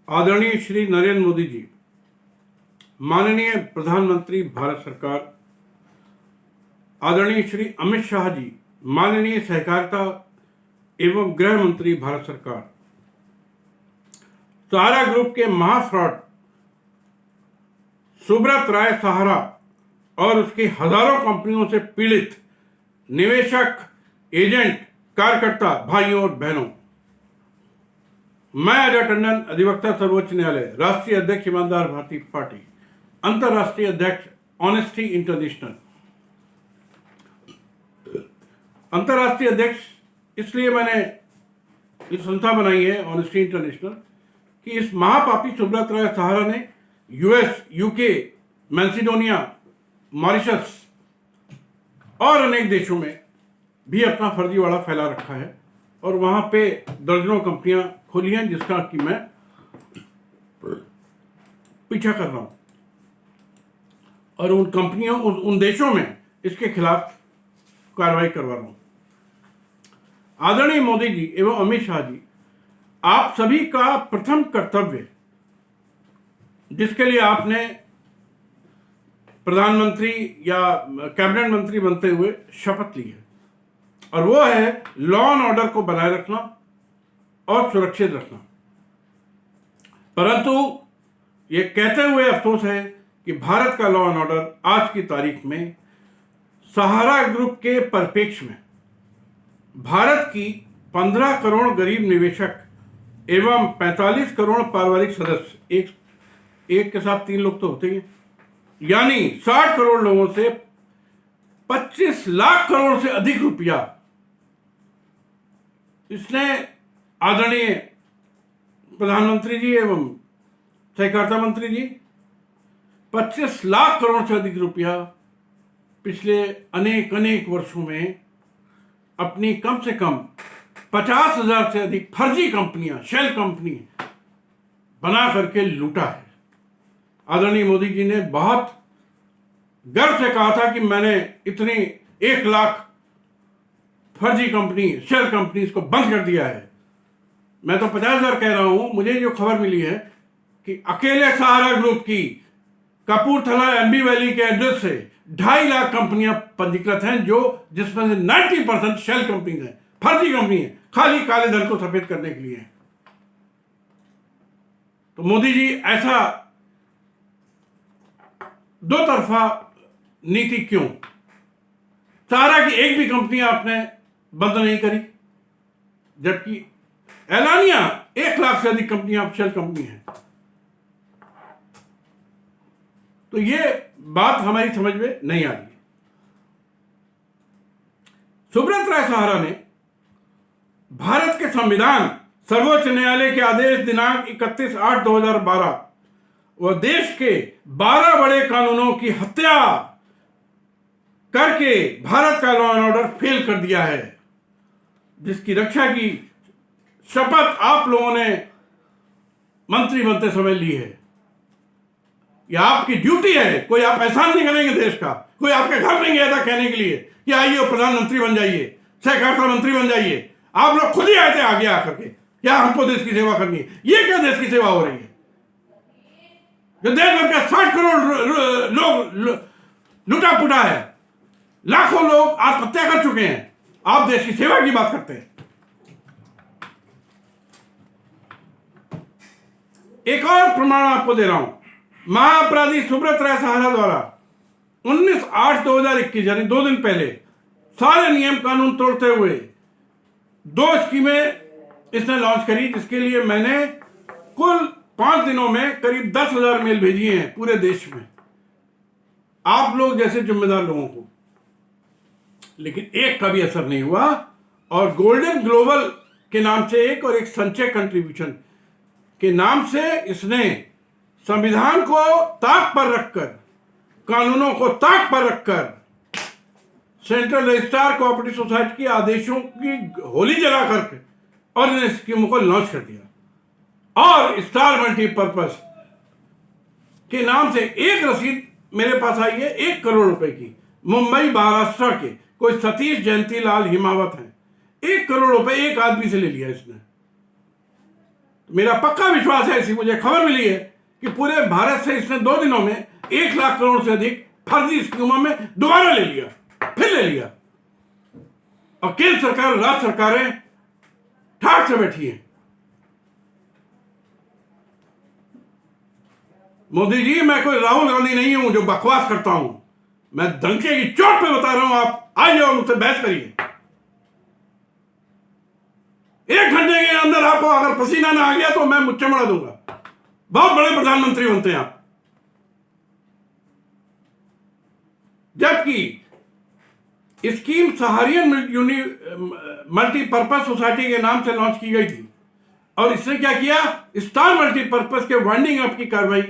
आदरणीय श्री नरेंद्र मोदी जी, माननीय प्रधानमंत्री भारत सरकार, आदरणीय श्री अमित शाह जी, माननीय सहकारिता एवं गृह मंत्री भारत सरकार, सहारा ग्रुप के महाफ्रॉड सुब्रत राय सहारा और उसकी हजारों कंपनियों से पीड़ित निवेशक, एजेंट, कार्यकर्ता भाइयों और बहनों, मैं अजय टंडन, अधिवक्ता सर्वोच्च न्यायालय, राष्ट्रीय अध्यक्ष ईमानदार भारतीय पार्टी, अंतर्राष्ट्रीय अध्यक्ष ऑनेस्टी इंटरनेशनल। अंतर्राष्ट्रीय अध्यक्ष इसलिए मैंने इस संस्था बनाई है ऑनेस्टी इंटरनेशनल कि इस महापापी सुब्रत राय सहारा ने यूएस, यूके, मैसेडोनिया, मॉरिशस और अनेक देशों में भी अपना फर्जीवाड़ा फैला रखा है और वहां पे दर्जनों कंपनियां खोली हैं जिसका कि मैं पीछा कर रहा हूं और उन कंपनियों उन देशों में इसके खिलाफ कार्रवाई करवा रहा हूं। आदरणीय मोदी जी एवं अमित शाह जी, आप सभी का प्रथम कर्तव्य जिसके लिए आपने प्रधानमंत्री या कैबिनेट मंत्री बनते हुए शपथ ली है और वो है लॉ एंड ऑर्डर को बनाए रखना और सुरक्षित रखना। परंतु ये कहते हुए अफसोस है कि भारत का लॉ एंड ऑर्डर आज की तारीख में सहारा ग्रुप के परिप्रेक्ष्य में भारत की 15 करोड़ गरीब निवेशक एवं 45 करोड़ पारिवारिक सदस्य, एक के साथ 3 लोग तो होते ही हैं, यानी 60 करोड़ लोगों से 25 लाख करोड़ से अधिक रुपया इसने आदरणीय प्रधानमंत्री जी एवं सहकारिता मंत्री जी 25 लाख करोड़ से अधिक रुपया पिछले अनेक वर्षों में अपनी कम से कम 50,000 से अधिक फर्जी कंपनियां, शेल कंपनी बना करके लूटा है। आदरणीय मोदी जी ने बहुत गर्व से कहा था कि मैंने इतनी 1 लाख फर्जी कंपनी, शेल कंपनीज को बंद कर दिया है। मैं तो 50,000 कह रहा हूं। मुझे जो खबर मिली है कि अकेले सहारा ग्रुप की कपूरथला एमबी वैली के एड्रेस से 2.5 लाख कंपनियां पंजीकृत हैं, जो जिसमें से 90% शेल कंपनीज हैं, फर्जी कंपनी है, खाली काले धन को सफेद करने के लिए है। तो मोदी जी ऐसा दो तरफा नीति क्यों? सहारा की एक भी कंपनी आपने बंद नहीं करी, जबकि एलानिया 1 लाख से अधिक कंपनियां शेल कंपनी है। तो ये बात हमारी समझ में नहीं आ रही। सुब्रत राय सहारा ने भारत के संविधान, सर्वोच्च न्यायालय के आदेश दिनांक 31/8/2012 व देश के 12 बड़े कानूनों की हत्या करके भारत का लॉ एंड ऑर्डर फेल कर दिया है, जिसकी रक्षा की शपथ आप लोगों ने मंत्री बनते समय ली है। यह आपकी ड्यूटी है। कोई आप एहसान नहीं करेंगे देश का, कोई आपके घर नहीं गया था कहने के लिए कि आइए प्रधानमंत्री बन जाइए, सहकारिता मंत्री बन जाइए। आप लोग खुद ही आए थे आगे आकर के, क्या हमको देश की सेवा करनी है। ये क्या देश की सेवा हो रही है? जो देश भर का 60 करोड़ लोग लुटा पुटा है, लाखों लोग आत्महत्या कर चुके हैं, आप देश की सेवा की बात करते हैं। एक और प्रमाण आपको दे रहा हूं। महाअपराधी सुब्रत राय सहारा द्वारा 19/8/2021 यानी 2 दिन पहले सारे नियम कानून तोड़ते हुए 2 स्कीमें इसने लॉन्च करी, जिसके लिए मैंने कुल 5 दिनों में करीब 10,000 मेल भेजी हैं पूरे देश में, आप लोग जैसे जिम्मेदार लोगों को। लेकिन एक का भी असर नहीं हुआ। और गोल्डन ग्लोबल के नाम से एक और एक संचय कंट्रीब्यूशन के नाम से इसने संविधान को ताक पर रखकर, कानूनों को ताक पर रखकर सेंट्रल रजिस्ट्रार कोऑपरेटिव सोसाइटी के आदेशों की होली जला करके और इन स्कीमों को लॉन्च कर दिया। और स्टार मल्टीपर्पज के नाम से एक रसीद मेरे पास आई है 1 करोड़ रुपए की, मुंबई महाराष्ट्र के कोई सतीश जयंतीलाल हिमावत हैं। 1 करोड़ रुपए एक आदमी से ले लिया इसने। मेरा पक्का विश्वास है, ऐसी मुझे खबर मिली है कि पूरे भारत से इसने 2 दिनों में 1 लाख करोड़ से अधिक फर्जी स्कीमों में दोबारा ले लिया, फिर ले लिया। और केंद्र सरकार, राज्य सरकारें ठाठ से बैठी हैं। मोदी जी, मैं कोई राहुल गांधी नहीं हूं जो बकवास करता हूं। मैं डंके की चोट पे बता रहा हूं, आप आइए और मुझसे बहस करिए। 1 घंटे के अंदर आपको अगर पसीना ना आ गया तो मैं मुझसे मरा दूंगा। बहुत बड़े प्रधानमंत्री बनते हैं आप। जबकि स्कीम सहारियन मल्टीपर्पज सोसाइटी के नाम से लॉन्च की गई थी और इसने क्या किया, स्टार मल्टीपर्पज के वाइंडिंग अप की कार्रवाई,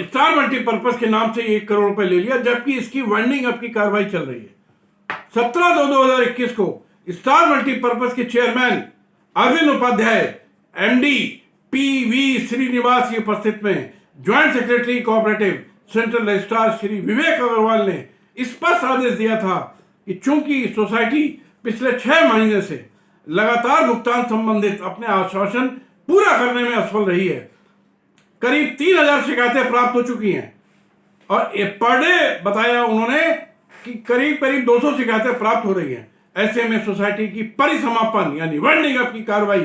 स्टार मल्टीपर्पज के नाम से 1 करोड़ रुपए ले लिया, जबकि इसकी वाइंडिंग अप की कार्रवाई चल रही है। 17/2/2021 को स्टार मल्टीपर्पज के chairman Arvind Upadhyay, MD PV Srinivas की उपस्थित में joint secretary cooperative central registrar Shri Vivek Agarwal ने स्पष्ट आदेश दिया था कि चूंकि सोसाइटी पिछले 6 महीने से लगातार भुगतान संबंधित अपने आश्वासन पूरा करने में असफल रही है, करीब 3000 शिकायतें प्राप्त हो चुकी हैं और पर डे बताया उन्होंने कि करीब 200 शिकायतें प्राप्त हो रही हैं। ऐसे में सोसाइटी की परिसमापन यानी वाइंडिंग अप की कार्रवाई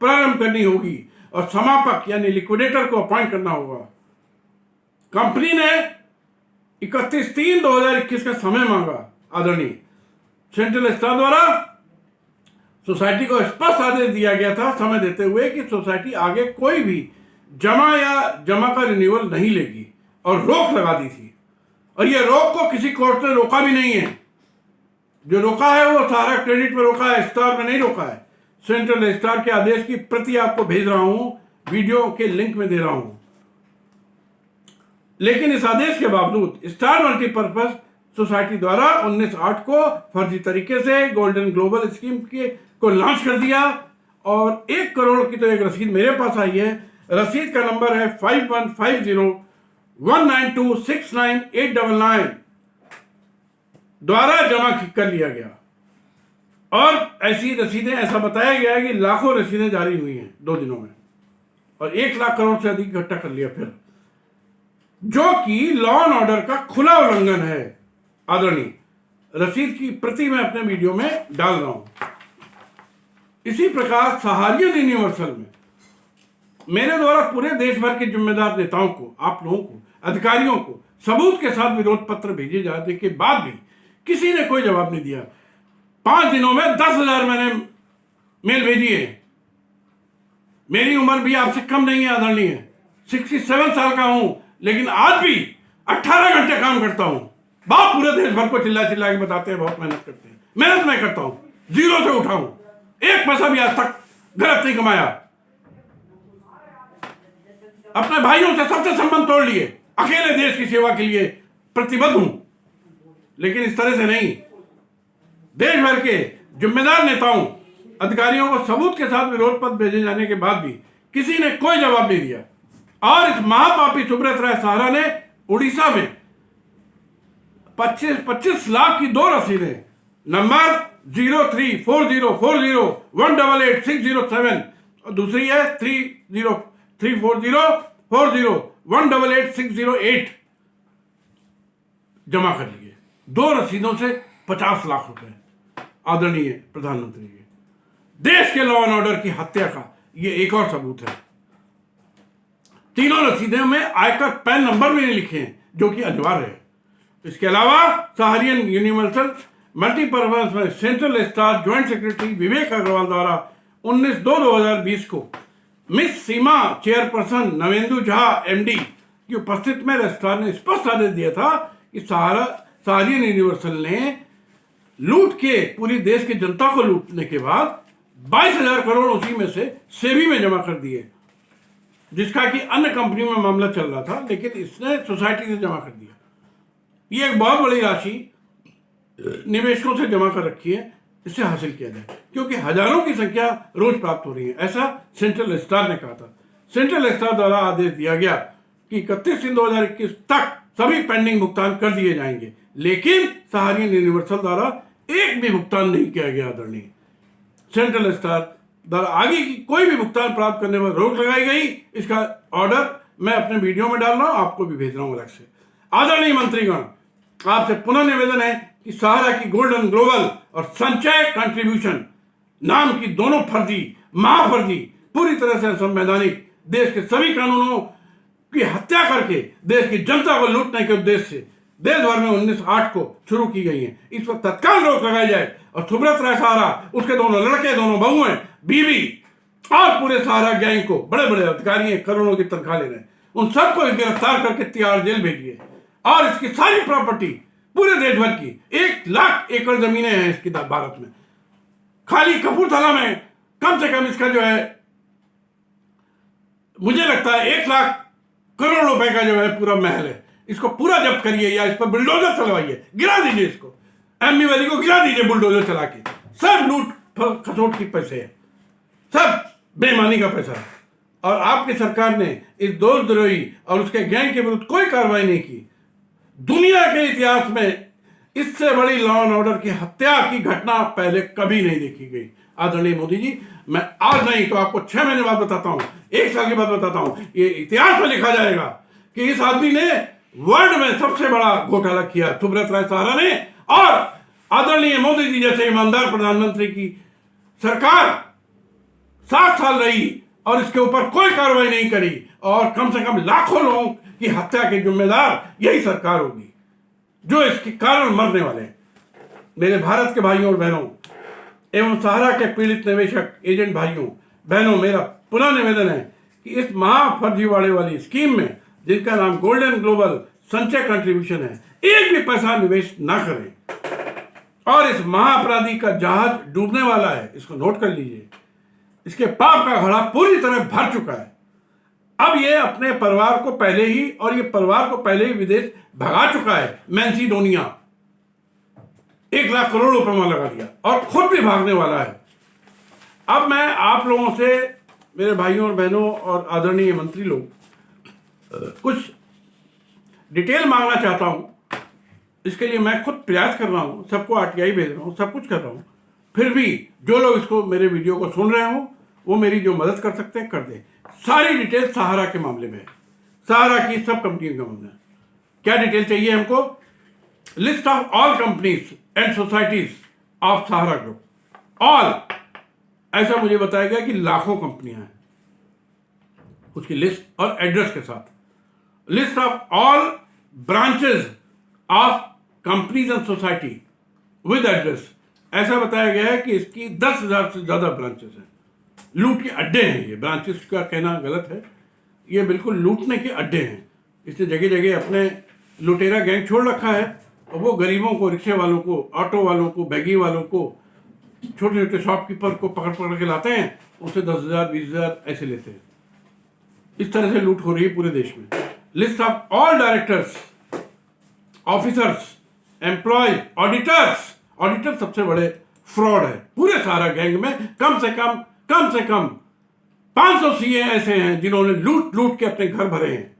प्रारंभ करनी होगी और समापक यानी लिक्विडेटर को अपॉइंट करना होगा। कंपनी ने 31/3/2021 का समय मांगा। आदरणीय सेंट्रल रजिस्ट्रार द्वारा सोसाइटी को स्पष्ट आदेश दिया गया था समय देते हुए कि सोसाइटी आगे कोई भी जमा का रिन्यूअल नहीं लेगी और रोक लगा दी थी। और यह रोक को किसी कोर्ट ने रोका भी नहीं है। जो रोका है वो सहारा क्रेडिट में रोका है, स्टार में नहीं रोका है। सेंट्रल रजिस्ट्रार के आदेश की प्रति आपको भेज रहा हूं, वीडियो के लिंक में दे रहा हूं। लेकिन इस आदेश के बावजूद स्टार मल्टीपर्पज सोसाइटी द्वारा 19/8 को फर्जी तरीके से गोल्डन ग्लोबल स्कीम को लॉन्च कर दिया और 1 करोड़ की तो एक रसीद मेरे पास आई है। रसीद का नंबर है 515019269899 द्वारा जमा कर लिया गया। और ऐसी रसीदें, ऐसा बताया गया है कि लाखों रसीदें जारी हुई हैं 2 दिनों में और 1 लाख करोड़ से अधिक इकट्ठा कर लिया फिर, जो कि लॉ एंड ऑर्डर का खुला उल्लंघन है। आदरणीय, रसीद की प्रति मैं अपने वीडियो में डाल रहा हूं। इसी प्रकार सहारियन यूनिवर्सल में मेरे द्वारा पूरे देश भर के जिम्मेदार नेताओं को, आप लोगों को, अधिकारियों को सबूत के साथ विरोध पत्र भेजे जाने के बाद भी किसी ने कोई जवाब नहीं दिया। 5 दिनों में 10,000 मैंने मेल भेजी है। मेरी उम्र भी आपसे कम नहीं है आदरणीय, 67 साल का हूं, लेकिन आज भी 18 घंटे काम करता हूं। बाप पूरे देश भर को चिल्ला चिल्ला के बताते हैं बहुत मेहनत करते हैं। मेहनत मैं करता हूं, 0 से उठा हूं, 1 पैसा भी आज तक गलत नहीं कमाया। अपने भाइयों से सबसे संबंध तोड़ लिए, अकेले देश की सेवा के लिए प्रतिबद्ध हूं, लेकिन इस तरह से नहीं। देश भर के जिम्मेदार नेताओं, अधिकारियों को सबूत के साथ विरोध पत्र भेजे जाने के बाद भी किसी ने कोई जवाब नहीं दिया। और इस महापापी सुब्रत राय सहारा ने उड़ीसा में 25 लाख की 2 रसीदें नंबर 034040188607 और दूसरी है 34040188608 जमा कर लिए। 2 रसीदों से 50 लाख रुपए। आदरणीय प्रधानमंत्री जी, देश के लॉ एंड ऑर्डर की हत्या का ये एक और सबूत है। तीनों रसीदों में आयकर पैन नंबर भी नहीं लिखे हैं, जो कि अनिवार्य है। इसके अलावा सहारियन यूनिवर्सल मल्टीपर्पज में सेंट्रल रजिस्ट्रार ज्वाइंट सेक्रेटरी विवेक अग्रवाल द्वारा 19/2/2020 को मिस सीमा चेयरपर्सन नवेंदु झा एमडी की उपस्थित में रजिस्ट्रार ने स्पष्ट आदेश दिया था कि सहारियन यूनिवर्सल ने लूट के पूरी देश की जनता को लूटने के बाद 22,000 करोड़ उसी में से सेबी में जमा कर दिए, जिसका कि अन्य कंपनियों में मामला चल रहा था, लेकिन इसने सोसाइटी से जमा कर दिया। ये एक बहुत बड़ी राशि निवेशकों से जमा कर रखी है, इसे हासिल किया जाए, क्योंकि हजारों की संख्या रोज प्राप्त हो रही है, ऐसा सेंट्रल रजिस्ट्रार ने कहा था। सेंट्रल रजिस्ट्रार द्वारा आदेश दिया गया कि 31/3/2021 तक सभी पेंडिंग भुगतान कर दिए जाएंगे, लेकिन सहारियन यूनिवर्सल द्वारा एक भी भुगतान नहीं किया गया। आदरणीय सेंट्रल रजिस्ट्रार आगे की कोई भी भुगतान प्राप्त करने पर रोक लगाई गई। इसका ऑर्डर मैं अपने वीडियो में डाल रहा हूं, आपको भी भेज रहा हूं अलग से। आदरणीय मंत्रीगण, आपसे पुनः निवेदन है कि सहारा की गोल्डन ग्लोबल और संचय कंट्रीब्यूशन नाम की दोनों फर्जी, महाफर्जी, पूरी तरह से असंवैधानिक, देश के सभी कानूनों की हत्या करके देश की जनता को लूटने के उद्देश्य से देश भर में 19/8 को शुरू की गई है। इस पर तत्काल रोक लगाई जाए और सुब्रत राय सहारा, उसके दोनों लड़के, दोनों बहुएं, बीवी और पूरे सहारा गैंग को, बड़े बड़े अधिकारी हैं, करोड़ों की तनख्वाह ले रहे हैं, उन सबको गिरफ्तार करके तिहाड़ जेल भेजिए। और इसकी सारी प्रॉपर्टी पूरे देश भर की 1 लाख एकड़ जमीनें हैं इसकी भारत में। खाली कपूरथला में कम से कम इसका जो है, मुझे लगता है 1 लाख करोड़ रुपए का जो है पूरा महल है। इसको पूरा जब्त करिए या इस पर बुलडोजर चलवाइए, गिरा दीजिए इसको, एमबी वैली को गिरा दीजिए बुलडोजर चला के। सब लूट खसोट की पैसे है, सब बेईमानी का पैसा है। और आपकी सरकार ने इस देशद्रोही और उसके गैंग के विरुद्ध कोई कार्रवाई नहीं की। दुनिया के इतिहास में इससे बड़ी लॉ एंड ऑर्डर की हत्या की घटना पहले कभी नहीं देखी गई। आदरणीय मोदी जी, मैं आज नहीं तो आपको 6 महीने बाद बताता हूं, 1 साल के बाद बताता हूं, ये इतिहास में लिखा जाएगा कि इस आदमी ने वर्ल्ड में सबसे बड़ा घोटाला किया, सुब्रत राय सहारा ने। और आदरणीय मोदी जी जैसे ईमानदार प्रधानमंत्री की सरकार 7 साल रही और इसके ऊपर कोई कार्रवाई नहीं करी, और कम से कम लाखों लोगों की हत्या के जिम्मेदार यही सरकार होगी जो इसके कारण मरने वाले हैं। मेरे भारत के भाइयों और बहनों एवं सहारा के पीड़ित निवेशक एजेंट भाइयों बहनों, मेरा पुनः निवेदन है कि इस महाफर्जीवाड़े वाली स्कीम में, जिनका नाम गोल्डन ग्लोबल संचय कंट्रीब्यूशन है, एक भी पैसा निवेश ना करें। और इस महाअपराधी का जहाज डूबने वाला है, इसको नोट कर लीजिए। इसके पाप का घड़ा पूरी तरह भर चुका है। अब ये अपने परिवार को पहले ही, और ये परिवार को पहले ही विदेश भगा चुका है। मैंसिडोनिया 1 लाख करोड़ रुपए में लगा दिया और खुद भी भागने वाला है। अब मैं आप लोगों से, मेरे भाइयों और बहनों और आदरणीय मंत्री लोग, कुछ डिटेल मांगना चाहता हूं। इसके लिए मैं खुद प्रयास कर रहा हूं, सबको आरटीआई भेज रहा हूं, सब कुछ कर रहा हूं। फिर भी जो लोग इसको, मेरे वीडियो को सुन रहे हो, वो मेरी जो मदद कर सकते हैं कर दें। सारी डिटेल सहारा के मामले में है, सहारा की सब कंपनियों के मामले में। क्या डिटेल चाहिए हमको? List of all companies and societies of Sahara group. All, ऐसा मुझे बताया गया कि लाखों कंपनियां हैं, उसकी लिस्ट और एड्रेस के साथ। List of all branches of companies and society with address. ऐसा बताया गया है कि इसकी 10,000 से ज्यादा ब्रांचेस हैं। लूट के अड्डे हैं ये, ब्रांचेस का कहना गलत है, ये बिल्कुल लूटने के अड्डे हैं। इसने जगह जगह अपने लुटेरा गैंग छोड़ रखा है, और वो गरीबों को, रिक्शे वालों को, ऑटो वालों को, बैगी वालों को, छोटे छोटे शॉपकीपर को पकड़ पकड़ के लाते हैं, उससे 10,000 20,000 ऐसे लेते हैं। इस तरह से लूट हो रही है पूरे देश में। List of all directors, officers, employ, auditors. Auditor सबसे बड़े फ्रॉड है पूरे सहारा गैंग में। कम से कम 500 सीए ऐसे हैं जिन्होंने लूट लूट के अपने घर भरे हैं,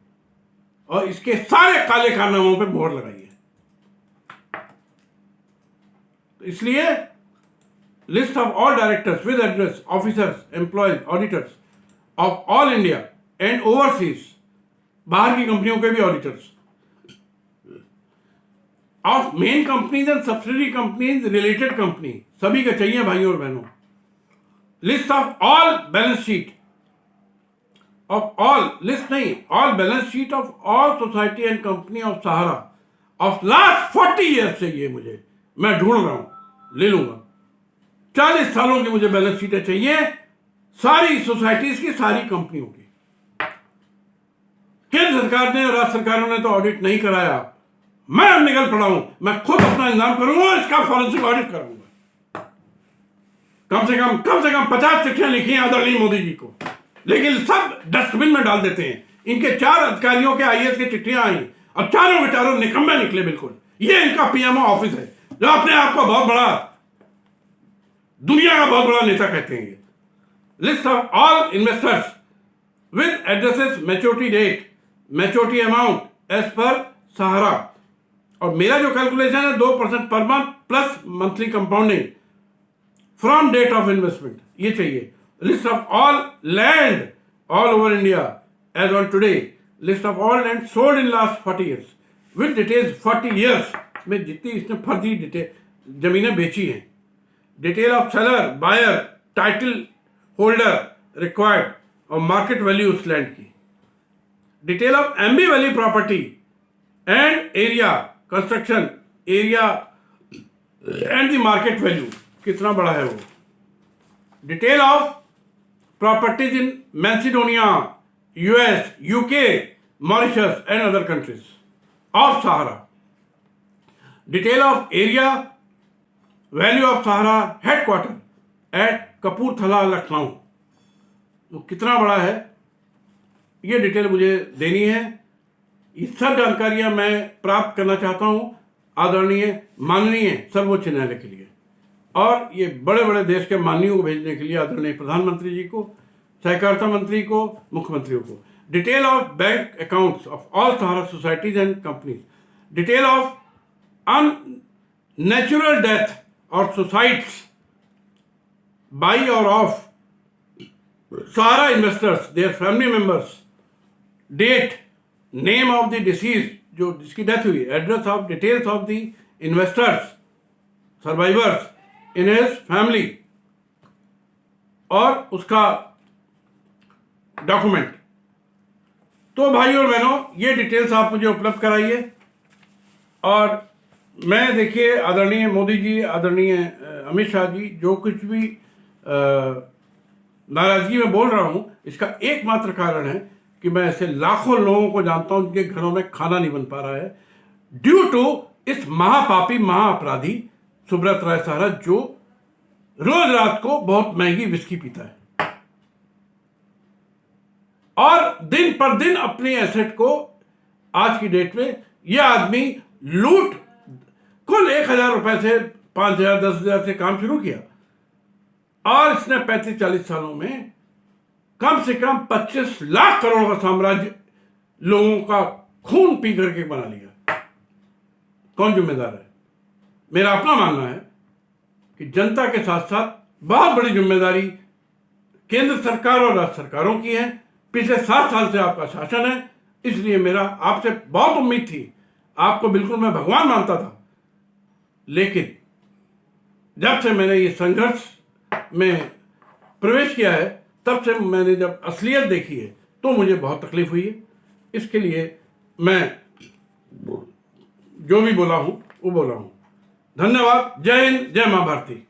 और इसके सारे काले कारनामों पे मोहर लगाई है। तो इसलिए list of all directors with address, officers, employees, auditors of all India and overseas, बाहर की कंपनियों के भी auditors, of main companies and subsidiary companies, related company, सभी का चाहिए भाइयों और बहनों। List of all balance sheet of all, list नहीं, all balance sheet of all society and company of Sahara of last 40 years चाहिए मुझे, मैं ढूंढ रहा हूं, ले लूंगा। 40 सालों की मुझे बैलेंस शीटें चाहिए, सारी सोसाइटीज की, सारी कंपनियों की। केंद्र सरकार ने और राज्य सरकारों ने तो ऑडिट नहीं कराया, मैं अब निकल पड़ा हूं, मैं खुद अपना इंतजाम करूंगा और इसका फॉरेंसिक ऑडिट कराऊंगा। कम से कम 50 चिट्ठियां लिखी हैं आदरणीय मोदी जी को, लेकिन सब डस्टबिन में डाल देते हैं। इनके 4 अधिकारियों के आईएएस की चिट्ठियां आई और चारों के चारों निकम्मे निकले बिल्कुल। ये इनका पीएमओ ऑफिस है, जो अपने आप को बहुत बड़ा, दुनिया का बहुत बड़ा नेता कहते हैं। List of all investors with addresses, maturity date, maturity amount as per Sahara. और मेरा जो कैलकुलेशन है 2% per month plus monthly compounding from date of investment, ये चाहिए। list of all land all over India as on today, list of all land sold in last 40 years with details 40 years में जितनी इसने फर्जी detail जमीनें बेची हैं, detail of seller, buyer, title holder required और मार्केट वैल्यू उस land की, detail of Aamby Valley property and area, construction area and the market value कितना बड़ा है वो, detail of properties in Macedonia, US, UK, Mauritius and other countries of Sahara, detail of area value of Sahara headquarter at Kapurthala, Lucknow, वो कितना बड़ा है ये detail मुझे देनी है। ये सब जानकारियां मैं प्राप्त करना चाहता हूं आदरणीय माननीय सर्वोच्च न्यायालय के लिए, और ये बड़े बड़े देश के माननीयों को भेजने के लिए आदरणीय प्रधानमंत्री जी को, सहकारिता मंत्री को, मुख्यमंत्रियों को, detail of bank accounts of all Sahara societies and companies, detail of unnatural death or suicides by or of Sahara investors, their family members, date, name of the deceased जो जिसकी डेथ हुई, address of details of the investors survivors in his family और उसका document. तो भाई और बहनों, ये डिटेल्स आप मुझे उपलब्ध कराइए। और मैं देखिए आदरणीय मोदी जी, आदरणीय अमित शाह जी, जो कुछ भी नाराजगी में बोल रहा हूँ, इसका एकमात्र कारण है कि मैं ऐसे लाखों लोगों को जानता हूँ जिनके घरों में खाना नहीं बन पा रहा है ड्यू टू इस महापापी महाअपराधी सुब्रत राय सहारा, जो रोज रात को बहुत महंगी विस्की पीता है और दिन पर दिन अपनी एसेट को, आज की डेट में यह आदमी लूट, कुल 1,000 रुपए से 5,000 10,000 से काम शुरू किया और इसने 35-40 सालों में कम से कम 25 लाख करोड़ का साम्राज्य लोगों का खून पी करके बना लिया। कौन जिम्मेदार है? मेरा अपना मानना है कि जनता के साथ साथ बहुत बड़ी जिम्मेदारी केंद्र सरकार और राज्य सरकारों की है। पिछले 7 साल से आपका शासन है, इसलिए मेरा आपसे बहुत उम्मीद थी। आपको बिल्कुल मैं भगवान मानता था, लेकिन जब से मैंने ये संघर्ष में प्रवेश किया है, तब से मैंने जब असलियत देखी है तो मुझे बहुत तकलीफ हुई है। इसके लिए मैं जो भी बोला हूं वो बोला हूं। धन्यवाद। जय हिंद, जय मां भारती।